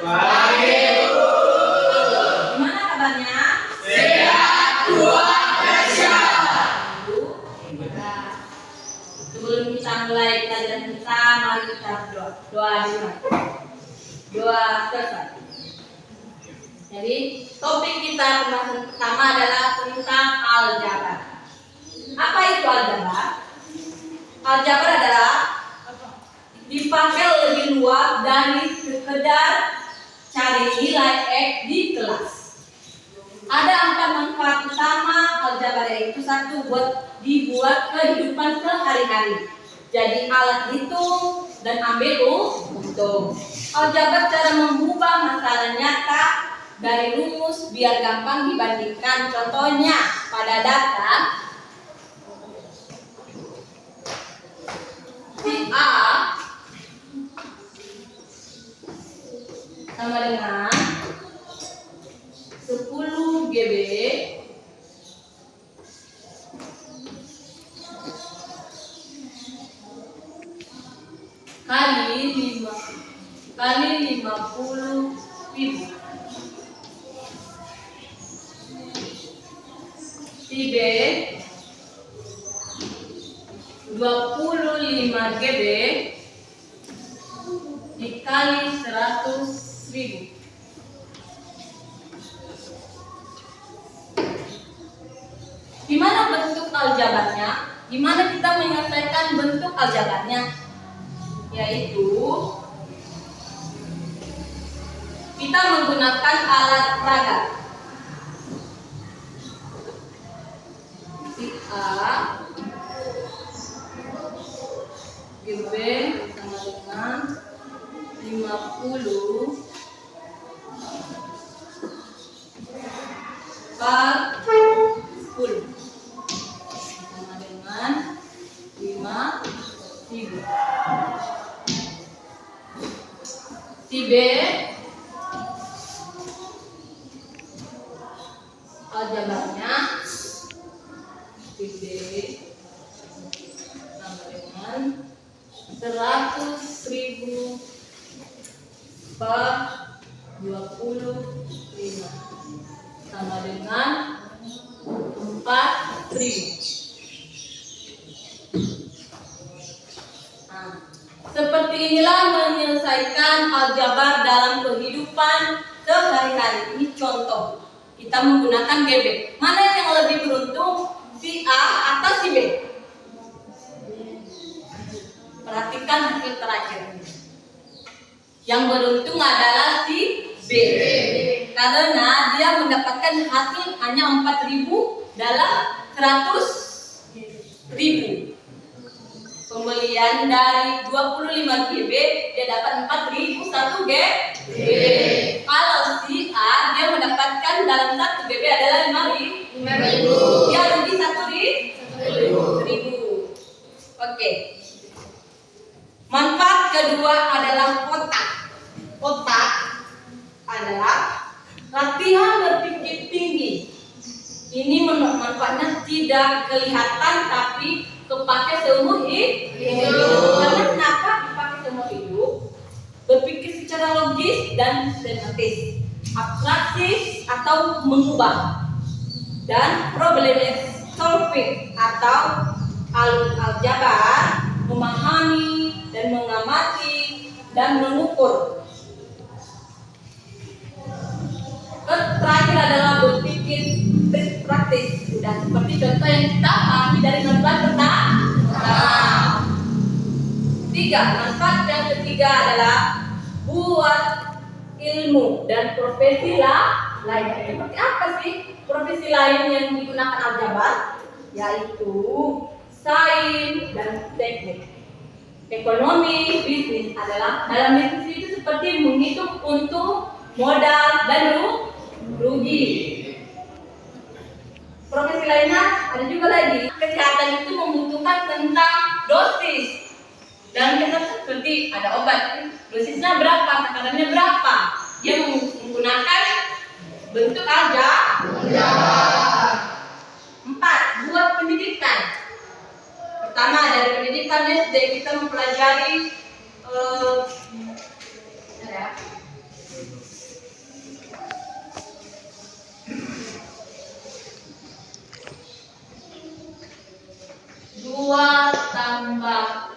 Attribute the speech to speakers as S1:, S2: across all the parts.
S1: Baik, Bu.
S2: Gimana kabarnya?
S1: Sehat, kuat, dahsyat.
S2: Bu, sebelum kita mulai pelajaran kita, mari kita berdoa. Doa dimulai. Doa selesai. Jadi topik kita pembahasan pertama adalah tentang aljabar. Apa itu aljabar? Aljabar adalah dipakai lebih luas dari sekedar cari nilai X di kelas. Ada 4 manfaat utama aljabar, yaitu 1, dibuat kehidupan sehari-hari. Jadi alat hitung dan ambil untung. Aljabar cara mengubah masalah nyata dari rumus biar gampang dibandingkan. Contohnya pada data si A sama dengan 10 GB kali 50.000. Si B 25 GB dikali 100.000. Gimana bentuk aljabarnya? Gimana kita menyelesaikan bentuk aljabarnya? Yaitu kita menggunakan alat peraga. Si A GB sama dengan 50 per 10 sama dengan 5.000. Si B aljabarnya si B sama dengan 100.000 per 25 sama dengan 4.000. Seperti inilah menyelesaikan aljabar dalam kehidupan sehari-hari. Ini contoh. Kita menggunakan GB. Mana yang lebih beruntung? Si A atau si B? Perhatikan hasil terakhir. Yang beruntung adalah si B. Karena dia mendapatkan hasil hanya 4.000 dalam 100.000. Pembelian dari 25 GB dia dapat 4.000 1 GB. Kalau si A dia mendapatkan dalam 1 GB adalah 5.000. Dia rugi 1.000. Oke. Manfaat kedua adalah otak. Otak adalah latihan berpikir tinggi. Ini manfaatnya tidak kelihatan tapi kepake seumur hidup. Karena kenapa dipakai seumur hidup? Berpikir secara logis dan sistematis, abstraksis atau mengubah, dan problem solving atau aljabar, memahami dan mengamati dan mengukur. Terakhir adalah berpikir praktis. Sudah seperti contoh yang kita pahami dari manfaat pertama. 3. Manfaat yang ketiga adalah buat ilmu dan profesi lain. Seperti apa sih profesi lain yang digunakan aljabar? Yaitu sains dan teknik. Ekonomi, bisnis adalah dalam bisnis itu seperti menghitung untung, modal, dan rugi. Profesi lainnya ada juga lagi. Kesehatan itu membutuhkan tentang dosis. Dalam kesehatan seperti ada obat, dosisnya berapa, takarannya berapa. Dia menggunakan bentuk aljabar. 4. Buat pendidikan. Pertama dari pendidikan SD kita mempelajari Dua tambah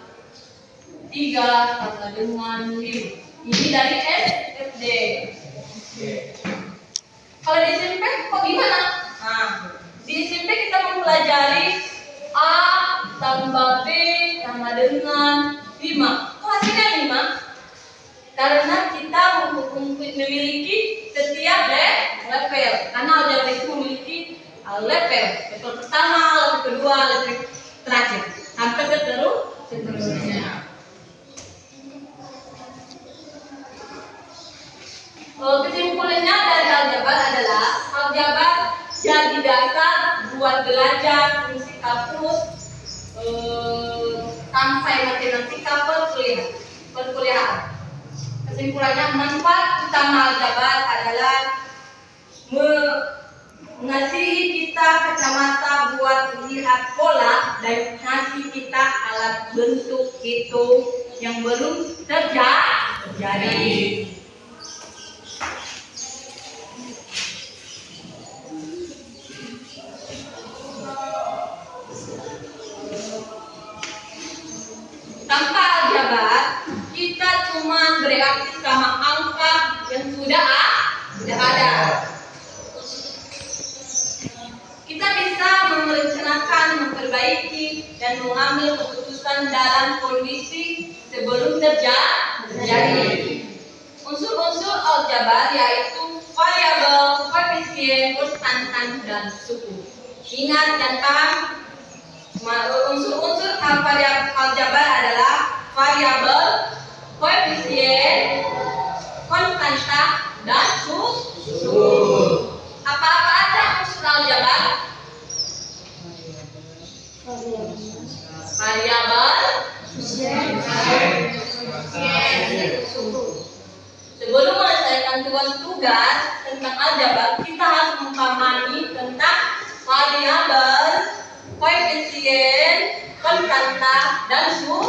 S2: 3 sama dengan 5. Ini dari SD. Kalau di SMP kok gimana? Nah, di SMP kita mempelajari A tambah B sama dengan 5. Kok hasilnya 5? Karena kita memiliki setiap level. Karena aljabar itu memiliki level. Level pertama, level kedua, level terakhir. Sampai seterusnya. Kesimpulannya dari aljabar adalah aljabar jadi dasar buat belajar fungsi kalkulus sampai matematika perkuliahan. Kesimpulannya, manfaat utama aljabar adalah mengasihi kita kacamata buat melihat pola dan ngasih kita alat bentuk hitung yang belum terjadi. Tanpa aljabar, kita cuma bereaksi sama angka yang sudah ada. Kita bisa merencanakan, memperbaiki, dan mengambil keputusan dalam kondisi sebelum terjadi. Unsur-unsur aljabar yaitu variabel, koefisien, konstantan, dan suku. Ingat tentang unsur-unsur aljabar adalah variabel, koefisien, konstanta, dan suku. Apa-apa aja unsur aljabar? Variabel, suku. Sebelum menyelesaikan tugas tentang aljabar, kita harus memahami tentang variabel, koefisien, konstanta, dan suku.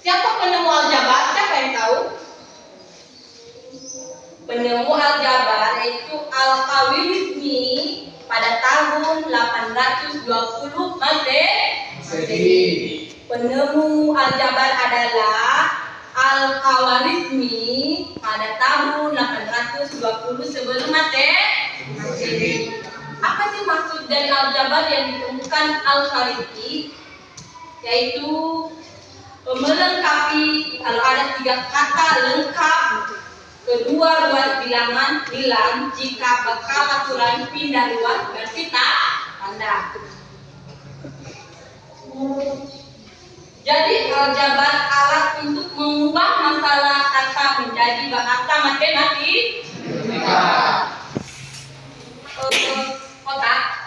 S2: Siapa penemu aljabar? Siapa yang tahu? Penemu aljabar itu Al-Khwarizmi pada tahun 820 Masehi. Penemu aljabar adalah Al-Khwarizmi pada tahun 820 sebelum Masehi. Apa sih maksud dari aljabar yang ditemukan Al-Khwarizmi? Yaitu melengkapi, kalau ada 3 kata lengkap, kedua ruas bilangan bilang, jika bakal aturan pindah ruas berarti tanda. Jadi aljabar alat untuk mengubah masalah kata menjadi bahasa matematika.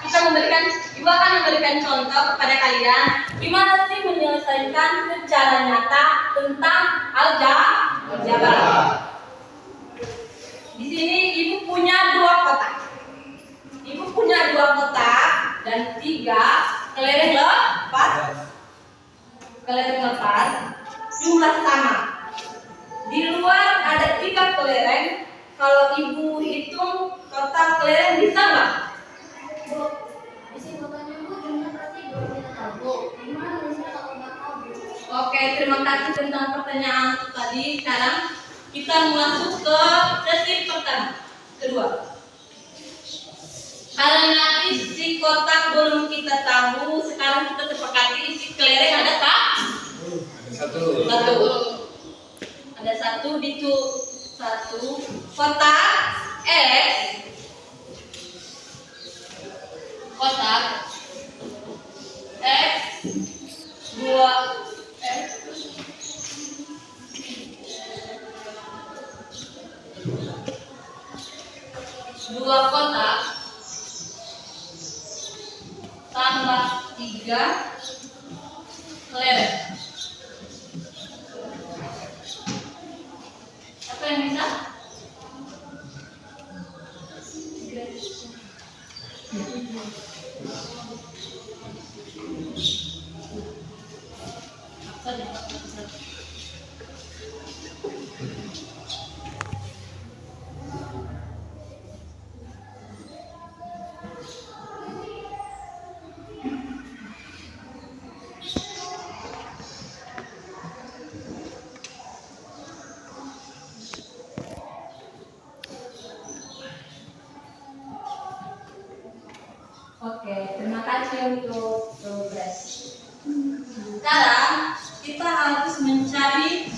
S2: Kita memberikan contoh kepada kalian gimana sih menyelesaikan secara nyata tentang aljabar. Di sini ibu punya 2 kotak. Ibu punya 2 kotak dan 3 kelereng lepas. Jumlah sama. Di luar ada 3 kelereng. Kalau ibu hitung total kelereng bisa nggak?
S1: Bu, isi kotaknya Bu, jumlah pasti belum kita tahu. Gimana bisa kalau nggak tahu?
S2: Oke, terima kasih tentang pertanyaan tadi. Sekarang kita masuk ke sesi kedua. Karena isi kotak belum kita tahu, sekarang kita sepakati isi kelereng ada satu. Ada satu di satu kotak X. Kotak X 2 X 2 kotak tambah 3 kelereng. Apa yang bisa? Apa Oke, terima kasih untuk progres. Sekarang kita harus mencari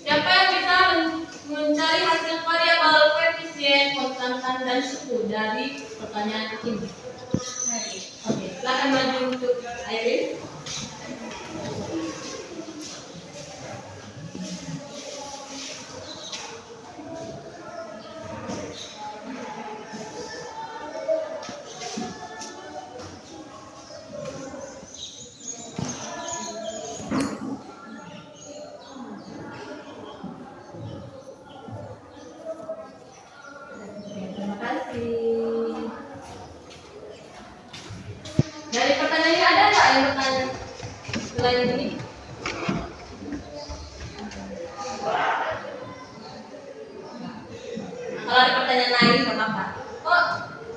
S2: siapa yang bisa mencari hasil variabel koefisien, konstantan dan suku dari pertanyaan ini. Oke, silakan maju untuk Airin. Terima kasih. Dari pertanyaan ini ada nggak yang bertanya selain ini? Kalau ada pertanyaan lain nggak apa-apa. Oh,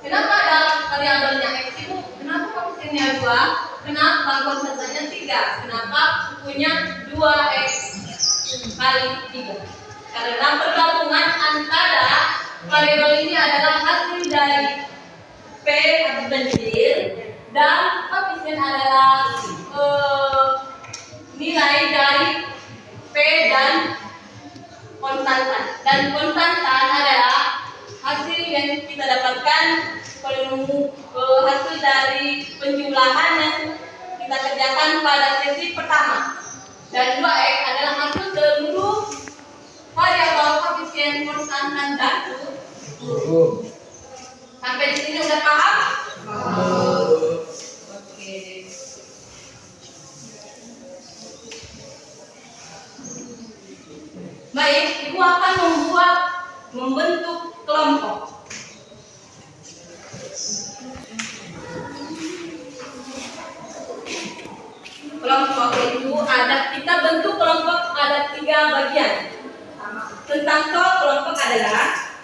S2: kenapa ada variabelnya x itu? Kenapa koefisiennya 2? Kenapa konstantannya 3? Kenapa sukunya 2x kali 3? Karena pergabungan antara variabel ini adalah hasil dari P atau pensil dan koefisien adalah nilai dari P dan konstantan. Dan konstantan adalah hasil yang kita dapatkan hasil dari penjumlahan yang kita kerjakan pada sesi pertama. Dan 2x adalah hasil seluruh variabel koefisien, konstantan dan suku. Sampai di sini udah paham? Oke. Baik, Ibu akan membentuk kelompok. Kelompok itu kita bentuk kelompok ada 3 bagian. Tentang kelompok adalah,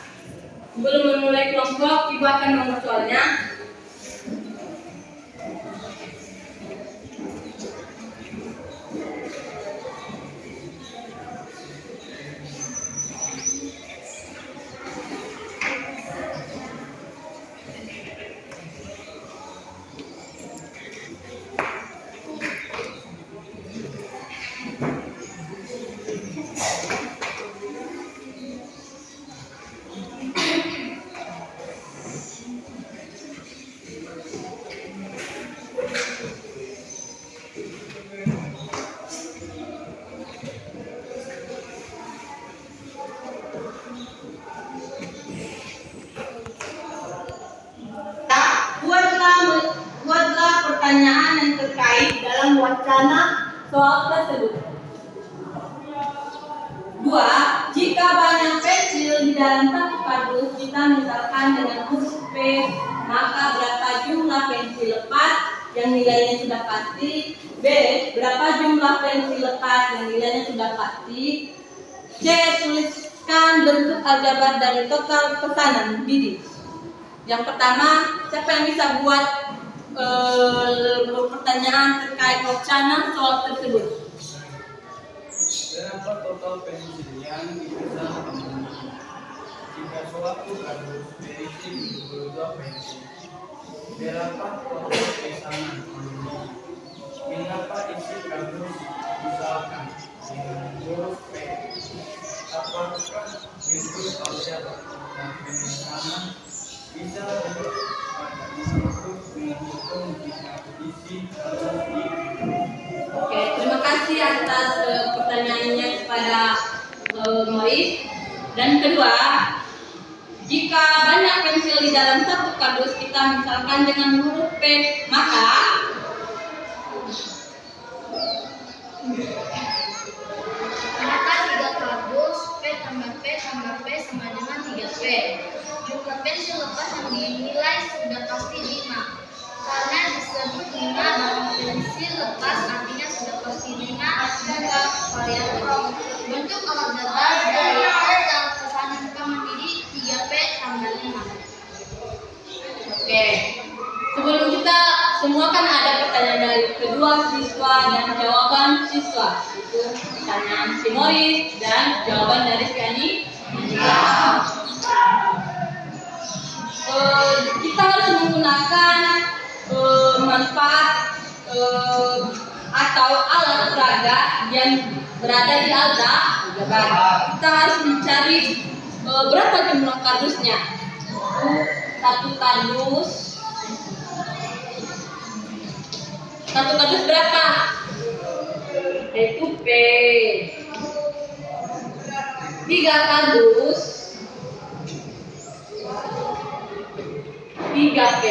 S2: sebelum memulai kelompok, Ibu akan nomor soalnya. Buatlah pertanyaan yang terkait dalam wacana soal tersebut. 2. Jika banyak pensil di dalam satu kardus, kita misalkan dengan huruf P, maka berapa jumlah pensil lepas yang nilainya sudah pasti? B. Berapa jumlah pensil lepas yang nilainya sudah pasti? C. Tuliskan bentuk aljabar dari total pesanan bidik. Yang pertama, siapa yang bisa buat pertanyaan terkait wacana soal tersebut?
S3: Berapa total pensil yang dipesan penghuni? Jika suatu kardus berisi 22 pensil, berapa total pesanan penghuni? Berapa isi kardus? Misalkan dengan huruf P. Apakah pintu aljabar makin sama bisa dibentuk dengan hitung jika isi harus di.
S2: Oke, terima kasih atas pertanyaannya kepada Mois. Dan kedua, jika banyak pensil di dalam satu kardus, kita misalkan dengan huruf P, maka
S1: Maka 3 kardus P tambah P tambah P sama dengan 3P. Jumlah pensil lepas yang dinilai sudah pasti 5. Karena disebut 5 dalam pensil lepas artinya sudah pasti 5 ada variabel. Bentuk aljabar dari total pesanan Pak Mandiri 3P tambah 5.
S2: oke. Sebelum kita semua kan ada pertanyaan dari kedua siswa dan jawaban siswa. Itu pertanyaan si Moris dan jawaban dari si Ani. Kita harus menggunakan manfaat atau alat peraga yang berada di aljabar. Kita harus mencari berapa jumlah kardusnya. Satu kardus berapa? Yaitu P. 3 kardus 3P.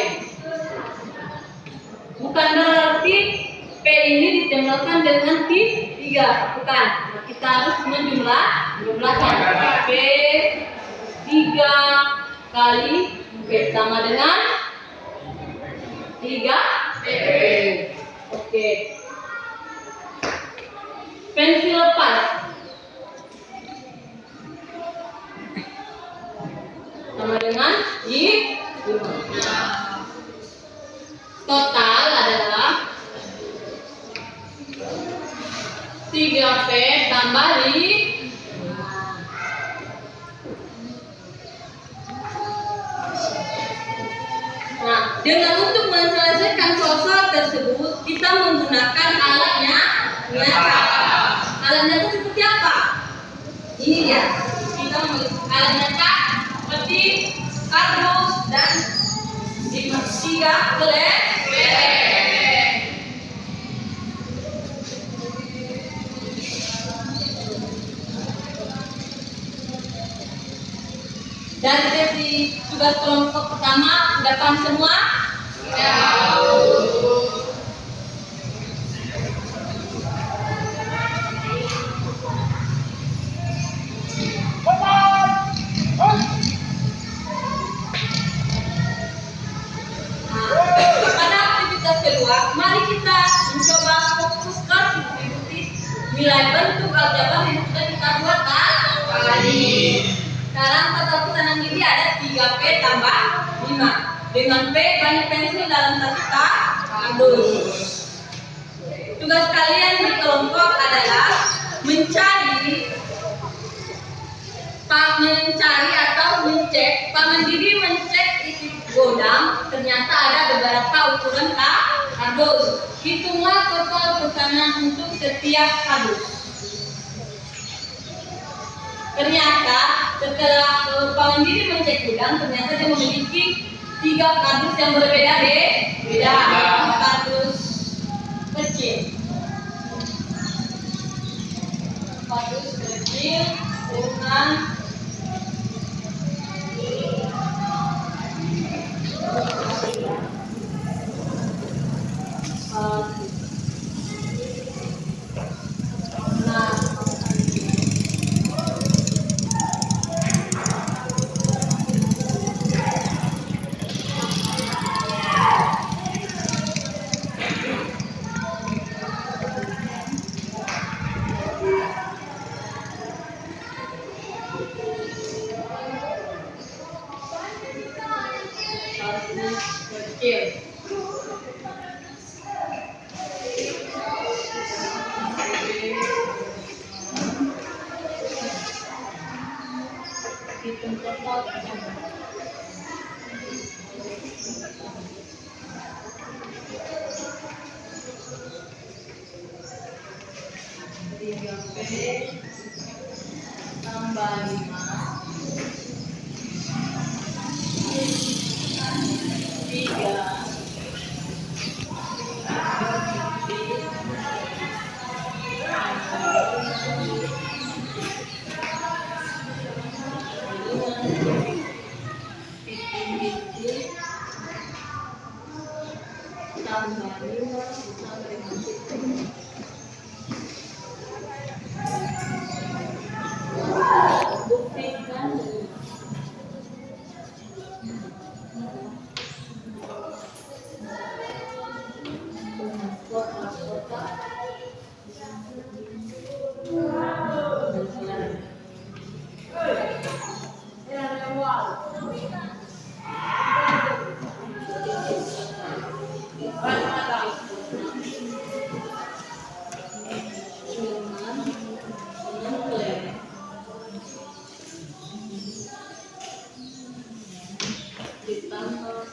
S2: Bukan berarti P ini ditambahkan dengan 3, bukan. Kita harus menjumlahkan. P 3 kali P sama dengan 3P. Oke. Pensil lepas sama dengan 5. Total adalah 3P tambah 5. Nah, dengan untuk menyelesaikan soal tersebut kita menggunakan alatnya. Alatnya itu seperti apa? Ini dia. Kita alatnya seperti kardus dan tiga oleh dari sesi tugas kelompok pertama sudah paham semua? Ya. Pada aktivitas kedua, mari kita mencoba fokuskan mengikuti nilai bentuk aljabar yang sudah kita buat tadi. Sekarang total pesanan ini ada 3P tambah 5. Dengan P banyak pensil dalam satu kardus. Tugas kalian di kelompok adalah mencari atau mencek. Pak Mandiri mencek isi godam, ternyata ada beberapa ukuran kardus. Hitunglah total pesanan untuk setiap kardus. Ternyata setelah Pak Mandiri mencek gudang, ternyata dia memiliki 3 kardus yang berbeda. Kardus kecil dengan kecil. Hitung total tambah 5 3 tambah 5 buktikan ditambah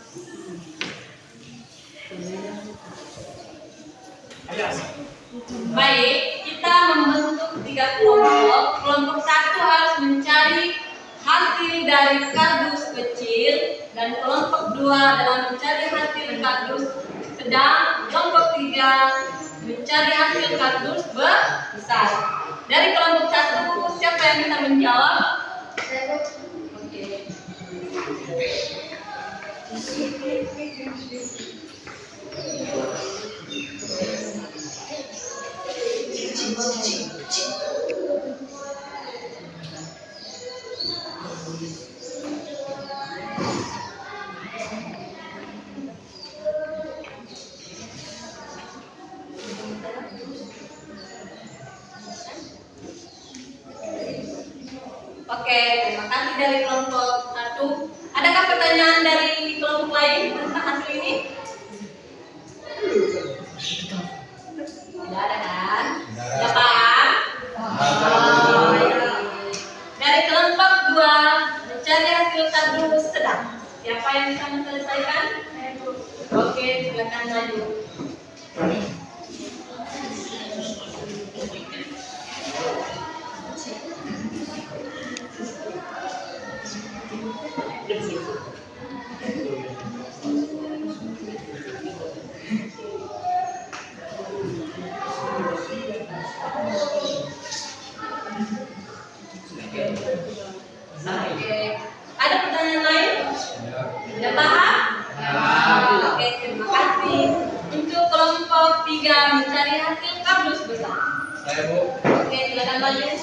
S2: baik, kita membentuk 3 kelompok. Kelompok 1 harus mencari hasil dari kardus kecil dan kelompok 2 dalam mencari hasil kardus sedang, kelompok 3 mencari hasil kardus besar. Dari kelompok 1 siapa yang bisa menjawab? Oke. Oke, terima kasih dari kelompok 1. Adakah pertanyaan dari kelompok lain tentang hasil ini? Tidak ada kan? Ya Pak? Dari kelompok 2 mencari hasil kardus sedang. Siapa yang bisa menyelesaikan? Oke, silakan maju. Oke, ada pertanyaan lain? Sudah paham? Oke, terima kasih. Untuk kelompok 3 mencari hasil kardus besar.
S3: Saya Bu.
S2: Oke, silakan lanjut.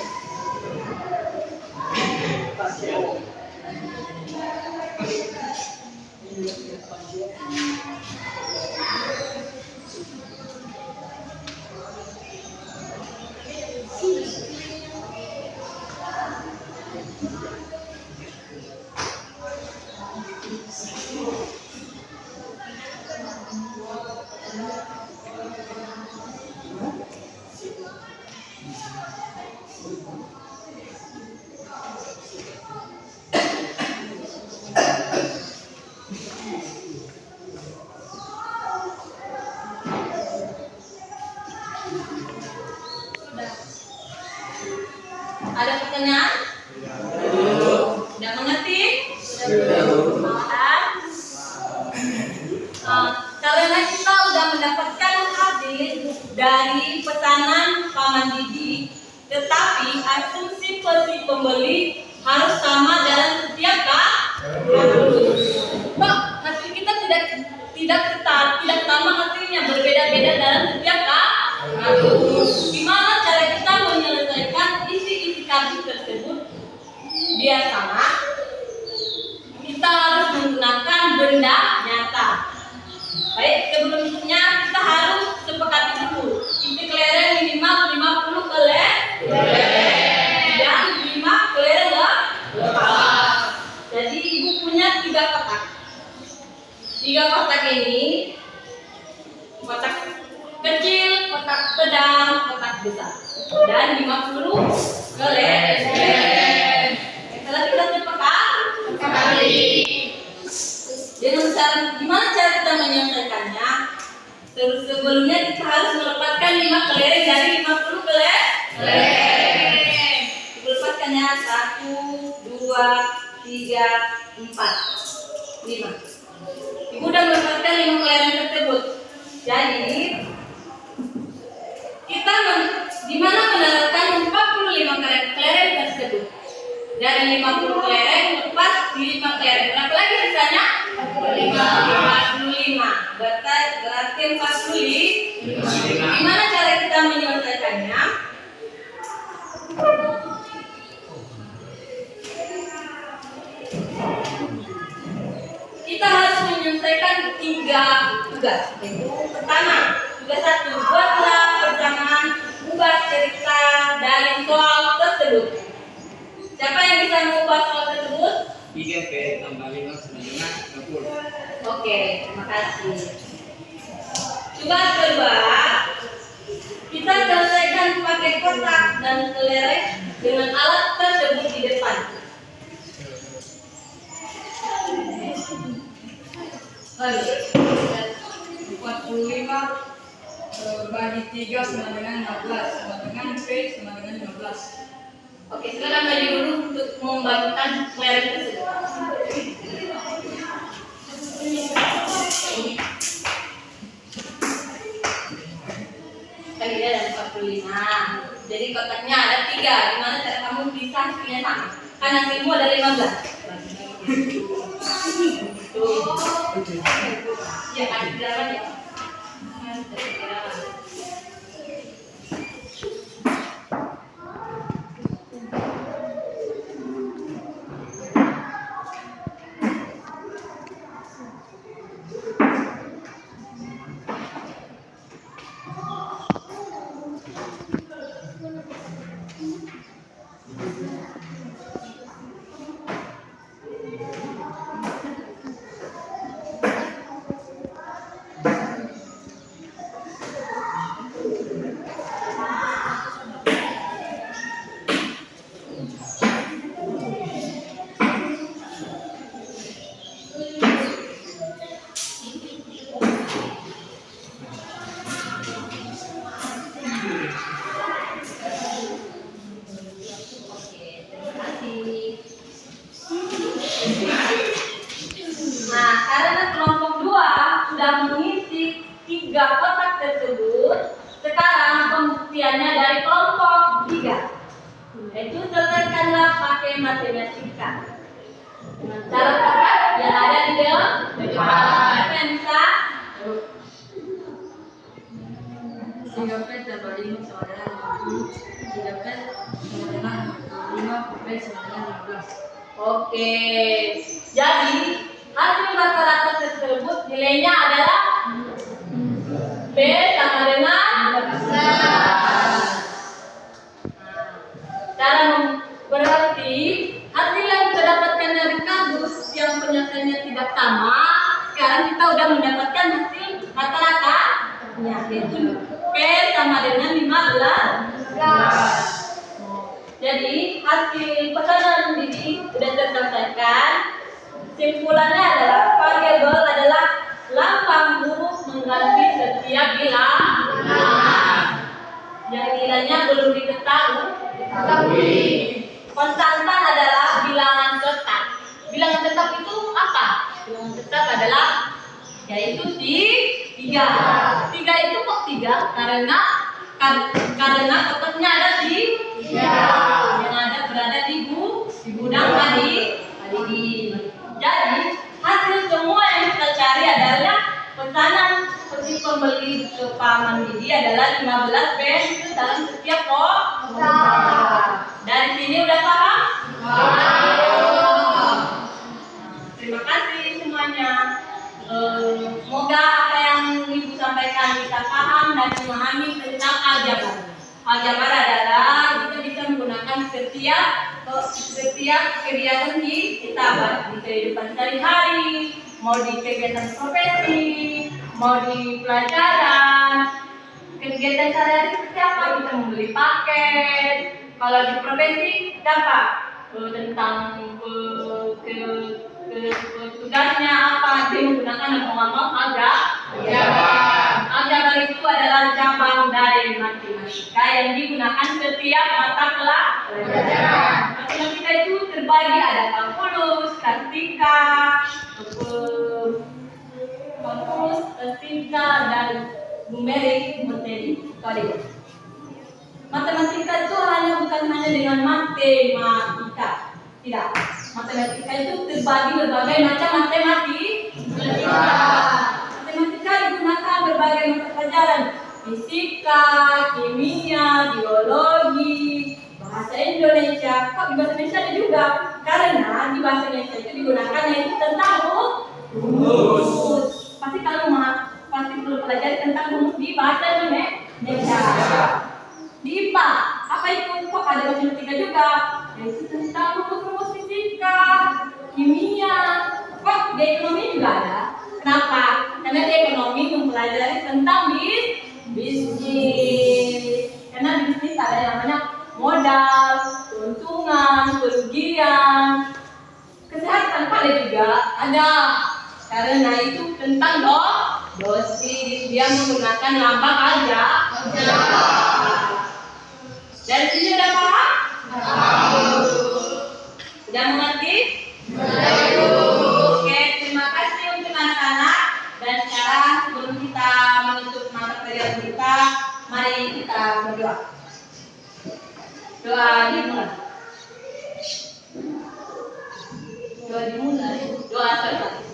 S2: Ada pertanyaan? Sudah mengerti? Karena kita sudah mendapatkan hasil dari pesanan Paman Didi, tetapi asumsi posisi pembeli harus sama dalam setiap kardus. Pak, hasil kita tidak sama hasilnya, berbeda-beda dalam setiap kardus. Gimana cara kita menyelesaikan isi-isi kardus tersebut? Biasanya kita harus menggunakan benda nyata. Baik, sebelumnya kita harus sepakati dulu. Isi kelereng minimal 50 kelereng dan 5 kelereng lepas. Jadi ibu punya 3 kotak. 3 kotak ini, kotak kecil, kotak sedang, kotak besar, dan 50 kelereng. Setelah kita sepakati, dengan cara gimana cara kita menyelesaikannya? Terus sebelumnya kita harus melepaskan 5 kelereng dari 50 kelereng. jumlahnya 1, 2, 3, 4, 5. Ibu udah mendapatkan 5 kelereng tersebut. Jadi kita di mana mendapatkan 45 kelereng tersebut. Dari 50 kelereng lepas di 5 kelereng. Berapa lagi sisanya? 45. Berarti 45. Gimana cara kita menyelesaikannya? Kita harus menyelesaikan 3 tugas. Yaitu pertama, tugas 1, buatlah persamaan ubah cerita dari soal tersebut. Siapa yang bisa mengubah soal tersebut?
S3: 3P tambah 5 sama dengan 60.
S2: Oke, terima kasih. Tugas kedua, kita selesaikan pakai kotak dan kelereng dengan alat tersebut di depan.
S4: Lalu 45 bagi 3 sama dengan 15 sama dengan P sama dengan 15.
S2: Oke, sekarang maju dulu untuk membagikan kelereng tersebut. Tadi ada 45. Jadi kotaknya ada 3. Gimana cara kamu bisa hasilnya sama? Kan hasilmu ada 15. Tuh. Ya, kasih jalan ya. Nah, karena kelompok 2 sudah mengisi 3 kotak tersebut, sekarang pembuktiannya dari kelompok 3. Yaitu selesaikanlah pakai matematika. Dengan cara kotak yang ada di dalam siapa yang bisa?
S4: 3P tambah 5 sama dengan 20. 3P sama dengan 25, P sama dengan 15.
S2: Oke, jadi hasil rata-rata tersebut nilainya adalah B sama dengan 11. Cara berarti hasil yang kita dapatkan dari kardus yang penyelesaiannya tidak sama, sekarang kita udah mendapatkan hasil rata-rata, yaitu P sama dengan 15. Jadi hasil pesanan ini sudah terselesaikan. Simpulannya adalah variabel adalah lambang huruf mengganti setiap bilangan. Yang nilainya belum diketahui. Konstantan adalah bilangan tetap. Bilangan tetap itu apa? Bilangan tetap adalah yaitu 3. 3 itu kok 3? Karena kotaknya ada di 3. Yang ada berada di gudang tadi. Jadi hasil semua yang kita cari adalah pesanan seperti pembeli ke Pak Mandiri adalah 15 pen dalam setiap kotak. Dari sini udah paham? Terima kasih semuanya. Semoga apa yang Ibu sampaikan kita paham dan memahami tentang aljabar. Aljabar adalah kita bisa menggunakan setiap kegiatan kita, baik di kehidupan sehari-hari, mau di kegiatan profesi, mau di pelajaran. Kegiatan sehari-hari seperti apa? Kita membeli paket. Kalau di profesi, apa? Tentang tugasnya apa? Dia menggunakan ngomong-ngomong aljabar. Aljabar itu adalah cabang dari matematika yang digunakan setiap mata pelajaran. numerik, materi. Kode. Matematika itu bukan hanya dengan matematika. Tidak. Matematika itu terbagi berbagai macam matematika. Matematika digunakan berbagai mata pelajaran. Fisika, kimia, biologi, bahasa Indonesia. Kok di bahasa Indonesia ada juga? Karena di bahasa Indonesia itu digunakan yaitu tentang rumus. Pasti kalau pasti perlu pelajari tentang rumus di bahasa Indonesia. Di IPA, apa itu? Kok ada matematika juga? Yaitu tentang rumus-rumus fisika, kimia. Kok di ekonomi juga ada? Kenapa? Karena di ekonomi mempelajari tentang bisnis. Karena bisnis ada yang namanya modal, keuntungan, kerugian. Kesehatan pada juga ada. Karena itu tentang dosis. Dia menggunakan lambang aja. Dari sini udah paham? Udah mengerti? Oke, terima kasih untuk anak-anak. Dan sekarang sebelum kita menutup mata pelajaran kita, mari kita berdoa. Doa dimulai. Doa selesai.